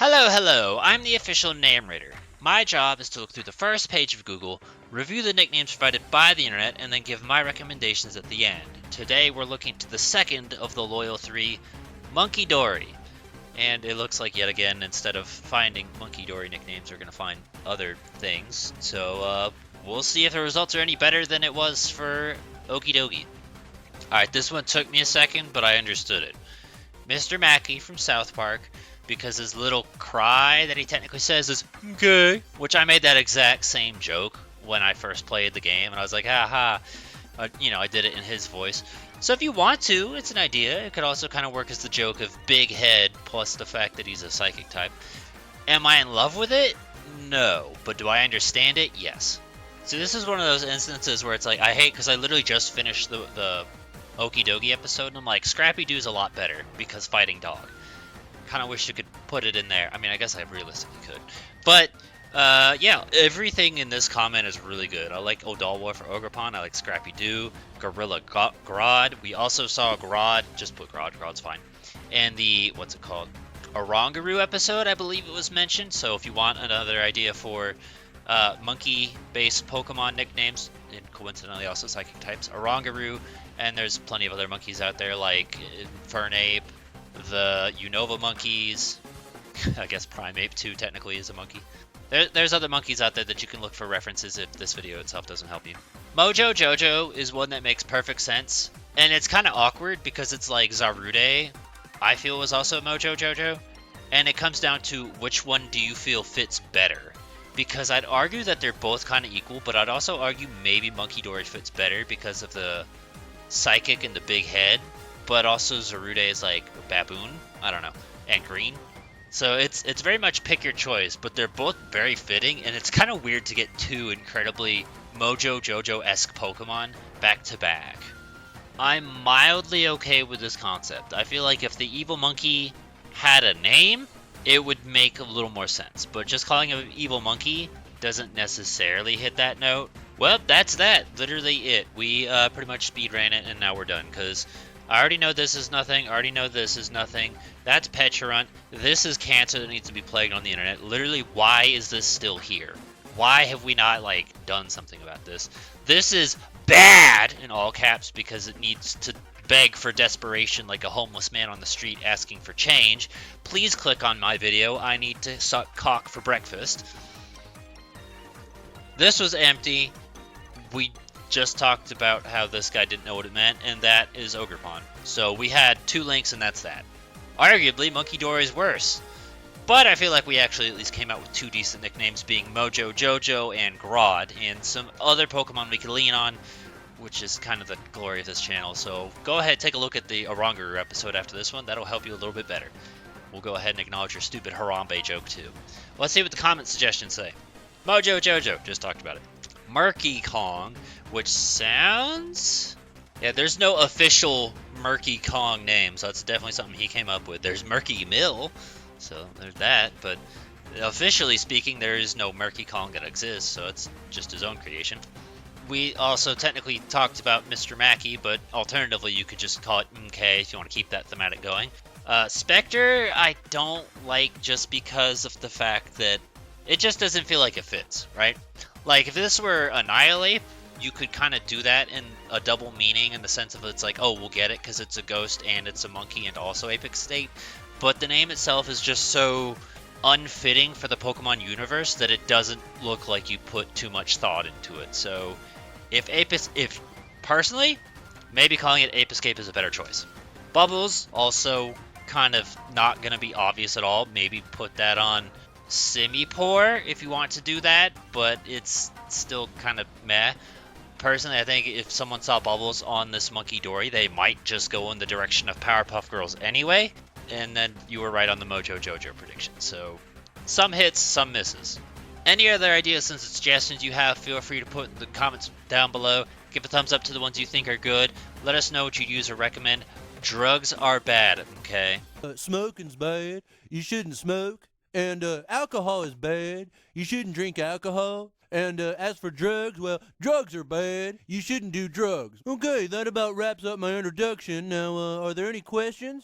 Hello, I'm the official name rater. My job is to look through the first page of Google, review the nicknames provided by the internet, and then give my recommendations at the end. Today we're looking to the second of the loyal three, Munkidori. And it looks like yet again, instead of finding Munkidori nicknames, we're going to find other things. So we'll see if the results are any better than it was for Okie Dokie. Alright, this one took me a second, but I understood it. Mr. Mackey from South Park, because his little cry that he technically says is okay, which I made that exact same joke when I first played the game, and I was like, haha, I did it in his voice. So if you want to, it's an idea. It could also kind of work as the joke of big head plus the fact that he's a psychic type. Am I in love with it? No. But do I understand it? Yes. So this is one of those instances where it's like, I hate, because I literally just finished the Okie Dokie episode, and I'm like, Scrappy Doo's a lot better because fighting dog. Kind of wish you could put it in there. I mean, I guess I realistically could. But, yeah, everything in this comment is really good. I like Odalwa for Ogerpon. I like Scrappy Doo. Gorilla Grodd. We also saw Grodd. Just put Grodd. Grodd's fine. And the, what's it called? Oranguru episode, I believe it was mentioned. So if you want another idea for monkey-based Pokemon nicknames, and coincidentally also psychic types, Oranguru, and there's plenty of other monkeys out there like Infernape, the Unova monkeys. I guess Primeape too technically is a monkey. There's other monkeys out there that you can look for references if this video itself doesn't help you. Mojo Jojo is one that makes perfect sense, and it's kind of awkward because it's like Zarude, I feel, was also Mojo Jojo, and it comes down to which one do you feel fits better. Because I'd argue that they're both kind of equal, but I'd also argue maybe Munkidori fits better because of the psychic and the big head, but also Zarude is like a baboon, I don't know, and green. So it's very much pick your choice, but they're both very fitting, and it's kind of weird to get two incredibly Mojo Jojo-esque Pokemon back to back. I'm mildly okay with this concept. I feel like if the evil monkey had a name, it would make a little more sense, but just calling him evil monkey doesn't necessarily hit that note. Well, that's that. Literally it. We pretty much speed ran it, and now we're done, because I already know this is nothing. I already know this is nothing. That's Pecharunt. This is cancer that needs to be plagued on the internet. Literally, why is this still here? Why have we not, done something about this? This is bad, in all caps, because it needs to beg for desperation like a homeless man on the street asking for change. Please click on my video. I need to suck cock for breakfast. This was empty. We just talked about how this guy didn't know what it meant, and that is Ogerpon. So we had two links, and that's that. Arguably, Munkidori is worse. But I feel like we actually at least came out with two decent nicknames, being Mojo Jojo and Grodd, and some other Pokemon we could lean on, which is kind of the glory of this channel. So go ahead, take a look at the Oranguru episode after this one. That'll help you a little bit better. We'll go ahead and acknowledge your stupid Harambe joke, too. Let's see what the comment suggestions say. Mojo Jojo, just talked about it. Murky Kong, which sounds... Yeah, there's no official Murky Kong name, so that's definitely something he came up with. There's Murky Mill, so there's that, but officially speaking, there is no Murky Kong that exists, so it's just his own creation. We also technically talked about Mr. Mackey, but alternatively, you could just call it MK if you want to keep that thematic going. Spectre, I don't like just because of the fact that it just doesn't feel like it fits, right? Like, if this were Annihilate, you could kind of do that in a double meaning in the sense of it's like, oh, we'll get it because it's a ghost and it's a monkey and also Apex State. But the name itself is just so unfitting for the Pokemon universe that it doesn't look like you put too much thought into it. So if personally, maybe calling it Ape Escape is a better choice. Bubbles, also kind of not going to be obvious at all. Maybe put that on Simipour if you want to do that, but it's still kind of meh. Personally, I think if someone saw Bubbles on this Munkidori, they might just go in the direction of Powerpuff Girls anyway, and then you were right on the Mojo Jojo prediction. So some hits, some misses. Any other ideas and suggestions you have, feel free to put in the comments down below. Give a thumbs up to the ones you think are good. Let us know what you use or recommend. Drugs are bad, okay? Smoking's bad. You shouldn't smoke. And alcohol is bad. You shouldn't drink alcohol. And as for drugs, well, drugs are bad. You shouldn't do drugs. Okay, that about wraps up my introduction. Now, are there any questions?